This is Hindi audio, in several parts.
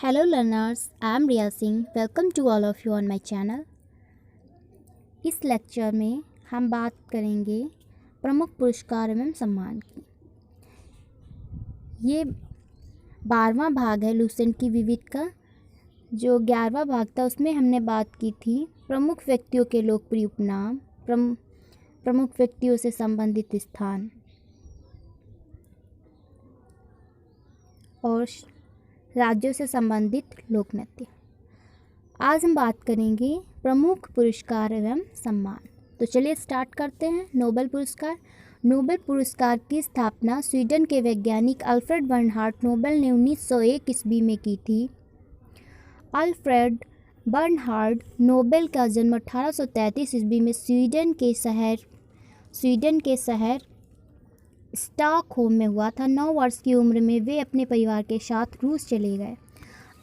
Hello learners, I am Riya Singh. Welcome to all of you on my channel. इस लेक्चर में हम बात करेंगे प्रमुख पुरस्कार एवं सम्मान की। ये 12वां भाग है लुसेंट की विविध का। जो 11वां भाग था उसमें हमने बात की थी प्रमुख व्यक्तियों के लोकप्रिय उपनाम, प्रमुख व्यक्तियों से संबंधित स्थान और राज्यों से संबंधित लोक नृत्य। आज हम बात करेंगे प्रमुख पुरस्कार एवं सम्मान। तो चलिए स्टार्ट करते हैं। नोबेल पुरस्कार। नोबेल पुरस्कार की स्थापना स्वीडन के वैज्ञानिक अल्फ्रेड बर्नहार्ड नोबेल ने 1901 ईस्वी में की थी। अल्फ्रेड बर्नहार्ड नोबेल का जन्म 1833 ईस्वी में स्वीडन के शहर स्टॉकहोम में हुआ था। 9 वर्ष की उम्र में वे अपने परिवार के साथ रूस चले गए।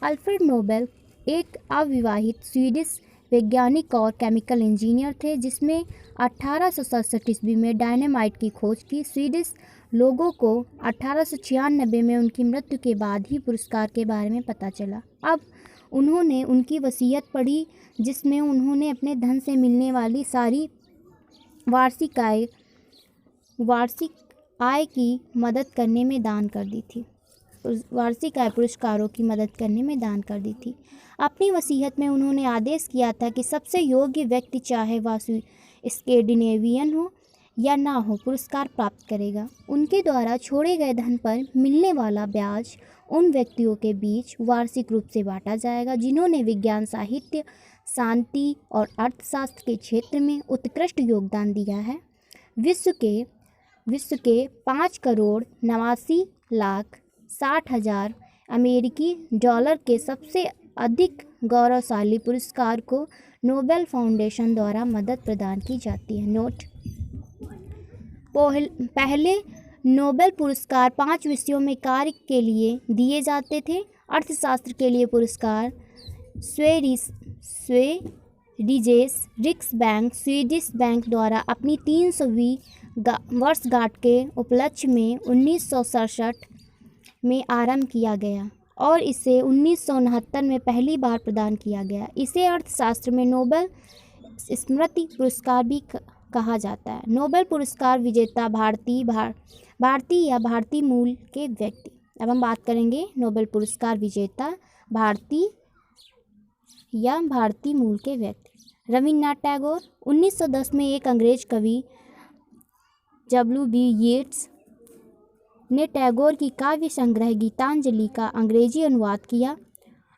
अल्फ्रेड नोबेल एक अविवाहित स्वीडिश वैज्ञानिक और केमिकल इंजीनियर थे जिसमें 1867 ईस्वी में डायनामाइट की खोज की। स्वीडिश लोगों को 1896 में उनकी मृत्यु के बाद ही पुरस्कार के बारे में पता चला। अब उन्होंने उनकी वसीयत पढ़ी जिसमें उन्होंने अपने धन से मिलने वाली सारी वार्षिक आय की मदद करने में दान कर दी थी। वार्षिक आय पुरस्कारों की मदद करने में दान कर दी थी। अपनी वसीयत में उन्होंने आदेश किया था कि सबसे योग्य व्यक्ति चाहे वह स्कैंडिनेवियन हो या ना हो पुरस्कार प्राप्त करेगा। उनके द्वारा छोड़े गए धन पर मिलने वाला ब्याज उन व्यक्तियों के बीच वार्षिक रूप से बांटा जाएगा जिन्होंने विज्ञान, साहित्य, शांति और अर्थशास्त्र के क्षेत्र में उत्कृष्ट योगदान दिया है। विश्व के 5,89,60,000 अमेरिकी डॉलर के सबसे अधिक गौरवशाली पुरस्कार को नोबेल फाउंडेशन द्वारा मदद प्रदान की जाती है। नोट: पहले नोबेल पुरस्कार 5 विषयों में कार्य के लिए दिए जाते थे। अर्थशास्त्र के लिए पुरस्कार स्वेरिजेस रिक्सबैंक स्वीडिश बैंक द्वारा अपनी 300वीं वर्षगांठ के उपलक्ष्य में 1967 में आरंभ किया गया और इसे 1969 में पहली बार प्रदान किया गया। इसे अर्थशास्त्र में नोबेल स्मृति पुरस्कार भी कहा जाता है। नोबेल पुरस्कार विजेता भारतीय या भारतीय मूल के व्यक्ति। अब हम बात करेंगे नोबेल पुरस्कार विजेता भारतीय या भारतीय मूल के व्यक्ति। रविन्द्रनाथ टैगोर। 1910 में एक अंग्रेज कवि W.B. येट्स ने टैगोर की काव्य संग्रह गीतांजलि का अंग्रेजी अनुवाद किया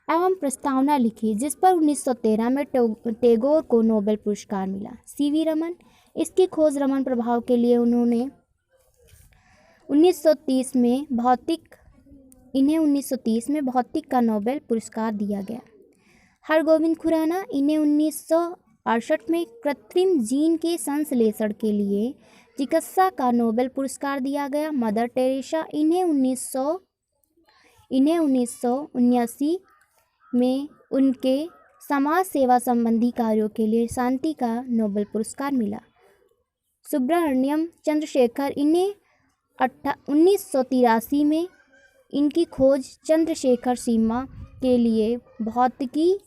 एवं प्रस्तावना लिखी जिस पर 1913 में टैगोर को नोबेल पुरस्कार मिला। C.V. रमन। इसकी खोज रमन प्रभाव के लिए उन्हें 1930 में भौतिक का नोबेल पुरस्कार दिया गया। हरगोविंद खुराना। इन्हें 1968 में कृत्रिम जीन के संश्लेषण के लिए चिकित्सा का नोबेल पुरस्कार दिया गया। Mother Teresa. इन्हें 1979 में उनके समाज सेवा संबंधी कार्यों के लिए शांति का नोबेल पुरस्कार मिला। सुब्रमण्यम चंद्रशेखर। इन्हें 1983 में इनकी खोज चंद्रशेखर सीमा के लिए भौतिकी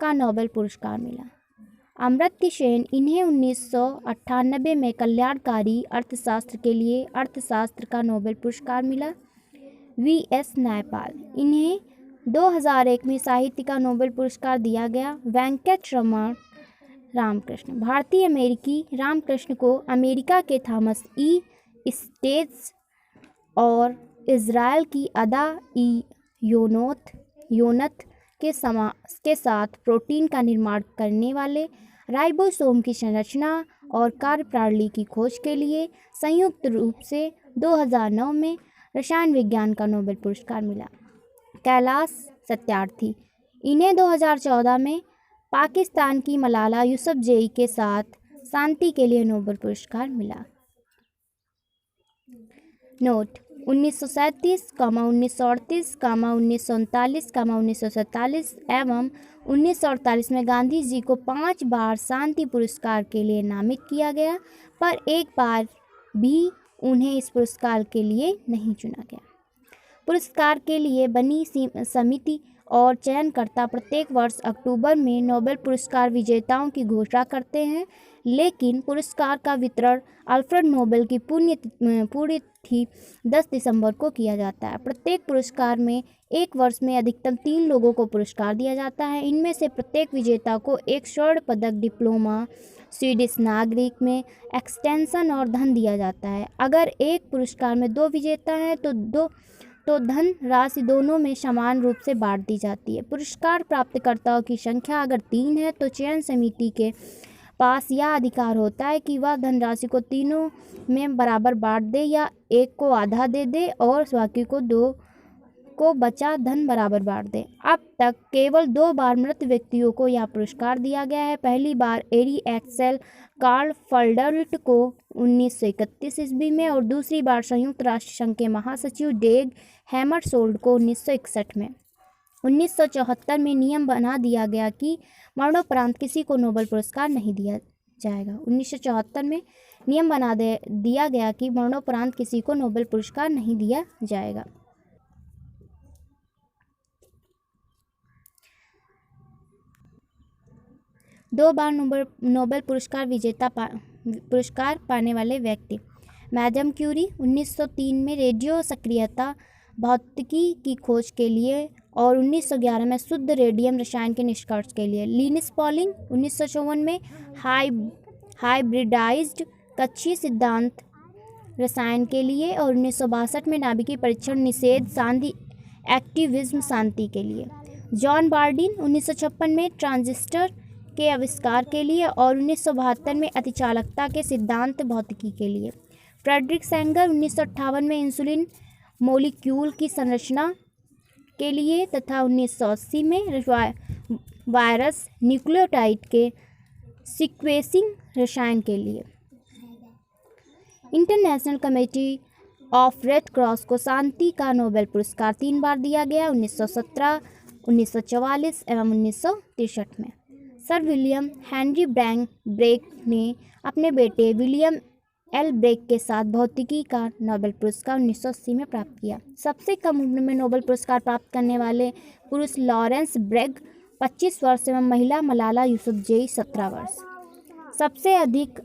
का नोबेल पुरस्कार मिला। अमर्त्य सेन। इन्हें 1998 में कल्याणकारी अर्थशास्त्र के लिए अर्थशास्त्र का नोबेल पुरस्कार मिला। V.S. नायपाल। इन्हें 2001 में साहित्य का नोबेल पुरस्कार दिया गया। वेंकटरमण रामकृष्ण। भारतीय अमेरिकी रामकृष्ण को अमेरिका के थॉमस ई स्टेट्स और इज़राइल की अदा ई योनत के साथ प्रोटीन का निर्माण करने वाले राइबोसोम की संरचना और कार्यप्रणाली की खोज के लिए संयुक्त रूप से 2009 में रसायन विज्ञान का नोबेल पुरस्कार मिला। कैलाश सत्यार्थी। इन्हें 2014 में पाकिस्तान की मलाला यूसुफजई के साथ शांति के लिए नोबेल पुरस्कार मिला। नोट: 1937, 1938, 1939, 1947 एवं 1948 में गांधी जी को 5 बार शांति पुरस्कार के लिए नामित किया गया पर एक बार भी उन्हें इस पुरस्कार के लिए नहीं चुना गया। पुरस्कार के लिए बनी समिति और चयनकर्ता प्रत्येक वर्ष अक्टूबर में नोबेल पुरस्कार विजेताओं की घोषणा करते हैं, लेकिन पुरस्कार का वितरण अल्फ्रेड नोबेल की पुण्यतिथि 10 दिसंबर को किया जाता है। प्रत्येक पुरस्कार में एक वर्ष में अधिकतम 3 लोगों को पुरस्कार दिया जाता है। इनमें से प्रत्येक विजेता को एक स्वर्ण पदक, डिप्लोमा, स्वीडिश नागरिक में एक्सटेंशन और धन दिया जाता है। अगर एक पुरस्कार में 2 विजेता हैं तो धन राशि दोनों में समान रूप से बांट दी जाती है। पुरस्कार प्राप्तकर्ताओं की संख्या अगर 3 है तो चयन समिति के पास यह अधिकार होता है कि वह धनराशि को तीनों में बराबर बांट दे या एक को आधा दे दे और बाकी को 2 को बचा धन बराबर बांट दे। अब तक केवल 2 बार मृत व्यक्तियों को यह पुरस्कार दिया गया है। पहली बार एरी एक्सेल कार्ल फल्डल्ट को 1931 ईस्वी में और दूसरी बार संयुक्त राष्ट्र संघ के महासचिव डेग हैमरशोल्ड को 1961 में। 1974 में नियम बना दिया गया कि मरणोपरांत किसी को नोबेल पुरस्कार नहीं दिया जाएगा। 1974 में नियम बना दिया गया कि मरणोपरांत किसी को नोबेल पुरस्कार नहीं दिया जाएगा। दो बार नोबेल पुरस्कार पाने वाले व्यक्ति। मैडम क्यूरी 1903 में रेडियो सक्रियता भौतिकी की खोज के लिए और 1911 में शुद्ध रेडियम रसायन के निष्कर्ष के लिए। लिनिस पॉलिंग 1954 में हाइब्रिडाइज्ड कक्षीय सिद्धांत रसायन के लिए और 1962 में नाभिकीय परीक्षण निषेध शांति एक्टिविज्म शांति के लिए। जॉन बार्डिन 1956 में ट्रांजिस्टर के आविष्कार के लिए और 1972 में अतिचालकता के सिद्धांत भौतिकी के लिए। फ्रेडरिक सेंगर 1958 में इंसुलिन मोलिक्यूल की संरचना के लिए तथा 1980 में वायरस न्यूक्लियोटाइड के सीक्वेंसिंग रसायन के लिए। International committee of red cross को शांति का नोबेल पुरस्कार 3 बार दिया गया, 1917, 1944 एवं 1963 में। सर विलियम हेनरी ब्रेक ने अपने बेटे विलियम एल ब्रेक के साथ भौतिकी का नोबेल पुरस्कार 1980 में प्राप्त किया। सबसे कम उम्र में नोबेल पुरस्कार प्राप्त करने वाले पुरुष लॉरेंस ब्रेग 25 वर्ष एवं महिला मलाला यूसुफजई 17 वर्ष। सबसे अधिक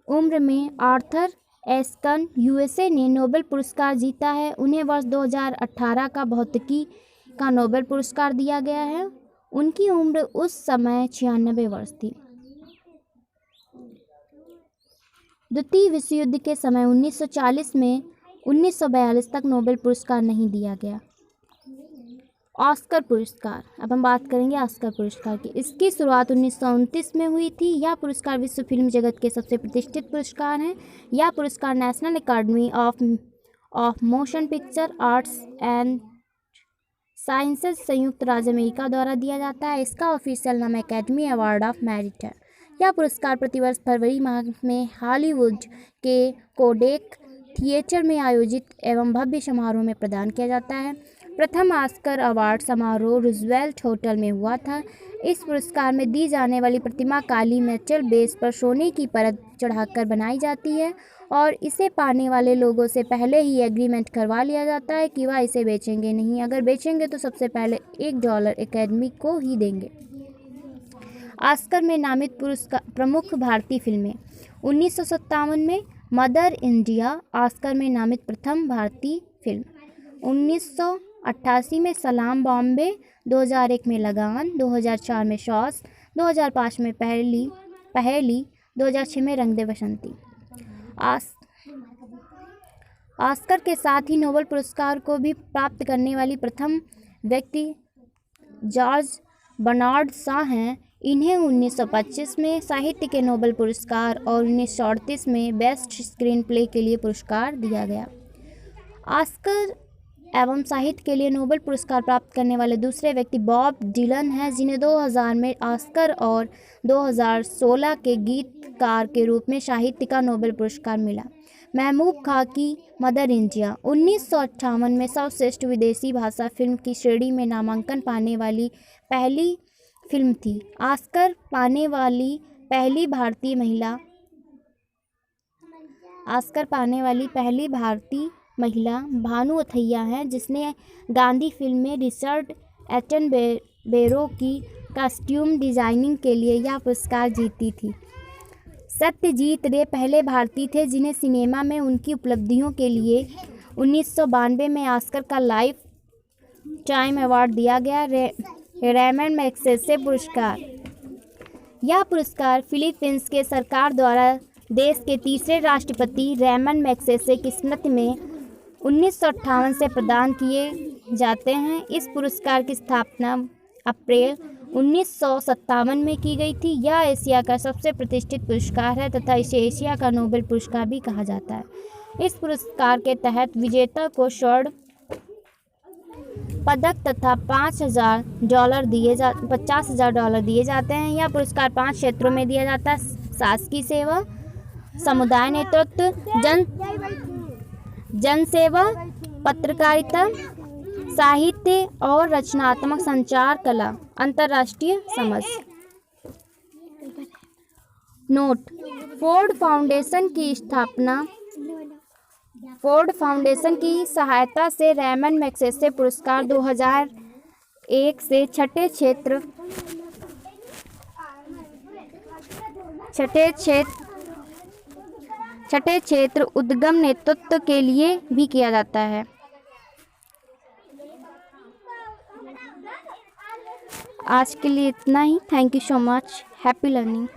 उम्र में आर्थर एस्कन यूएसए ने नोबेल पुरस्कार जीता है। उन्हें वर्ष 2018 का भौतिकी का नोबेल पुरस्कार दिया गया है। उनकी उम्र उस समय 96 वर्ष थी। द्वितीय विश्व युद्ध के समय 1940 में 1942 तक नोबेल पुरस्कार नहीं दिया गया। ऑस्कर पुरस्कार, अब हम बात करेंगे ऑस्कर पुरस्कार की। इसकी शुरुआत 1929 में हुई थी। यह पुरस्कार विश्व फिल्म जगत के सबसे प्रतिष्ठित पुरस्कार हैं। यह पुरस्कार National Academy of Motion Picture Arts and Sciences संयुक्त राज्य अमेरिका द्वारा दिया जाता है। इसका ऑफिशियल नाम एकेडमी अवार्ड ऑफ मेरिट है। यह पुरस्कार प्रतिवर्ष फरवरी माह में हॉलीवुड के कोडेक थिएटर में आयोजित एवं भव्य समारोह में प्रदान किया जाता है। प्रथम ऑस्कर अवार्ड समारोह रूजवेल्ट होटल में हुआ था। इस पुरस्कार में दी जाने वाली प्रतिमा काली मेटल बेस पर सोने की परत चढ़ाकर बनाई जाती है और इसे पाने वाले लोगों से पहले ही एग्रीमेंट करवा लिया जाता है कि वह इसे बेचेंगे नहीं। अगर बेचेंगे तो सबसे पहले $1 एकेडमी को ही देंगे। ऑस्कर में नामित प्रमुख भारतीय फिल्में। 1957 में मदर इंडिया ऑस्कर में नामित प्रथम भारतीय फिल्म। 1988 में सलाम बॉम्बे, 2001 में लगान, 2004 में शॉस, 2005 में पहेली, 2006 में रंग दे बसंती। ऑस्कर के साथ ही नोबेल पुरस्कार को भी प्राप्त करने वाली प्रथम व्यक्ति जॉर्ज बर्नार्ड शॉ हैं। इन्हें 1925 में साहित्य के नोबेल पुरस्कार और 1938 में बेस्ट स्क्रीन प्ले के लिए पुरस्कार दिया गया। ऑस्कर एवं साहित्य के लिए नोबेल पुरस्कार प्राप्त करने वाले दूसरे व्यक्ति बॉब डिलन हैं, जिन्हें 2000 में ऑस्कर और 2016 के गीतकार के रूप में साहित्य का नोबेल पुरस्कार मिला। महबूब खां की मदर इंडिया 1958 में सर्वश्रेष्ठ विदेशी भाषा फिल्म की श्रेणी में नामांकन पाने वाली पहली फिल्म थी। ऑस्कर पाने वाली पहली भारतीय महिला भानु अथैया हैं, जिसने गांधी फिल्म में रिचर्ड एटनबरो की कॉस्ट्यूम डिजाइनिंग के लिए यह पुरस्कार जीती थी। सत्यजीत रे पहले भारतीय थे जिन्हें सिनेमा में उनकी उपलब्धियों के लिए 1992 में ऑस्कर का लाइफ टाइम अवार्ड दिया गया। रेमन मैग्सेसे पुरस्कार। यह पुरस्कार फिलीपींस के सरकार द्वारा देश के तीसरे राष्ट्रपति रेमन मैग्सेसे की स्मृति में 1958 से प्रदान किए जाते हैं। इस पुरस्कार की स्थापना अप्रैल 1957 में की गई थी। यह एशिया का सबसे प्रतिष्ठित पुरस्कार है तथा इसे एशिया का नोबेल पुरस्कार भी कहा जाता है। इस पुरस्कार के तहत विजेता को स्वर्ण पदक तथा $50,000 दिए जाते हैं। यह पुरस्कार 5 क्षेत्रों में दिया जाता है: शासकीय सेवा, समुदाय नेतृत्व, जन सेवा, पत्रकारिता, साहित्य और रचनात्मक संचार कला, अंतर्राष्ट्रीय समझ। नोट: फोर्ड फाउंडेशन की सहायता से रेमन मैग्सेसे पुरस्कार 2001 से छठे क्षेत्र उद्यम नेतृत्व के लिए भी किया जाता है। आज के लिए इतना ही। Thank you so much. Happy learning.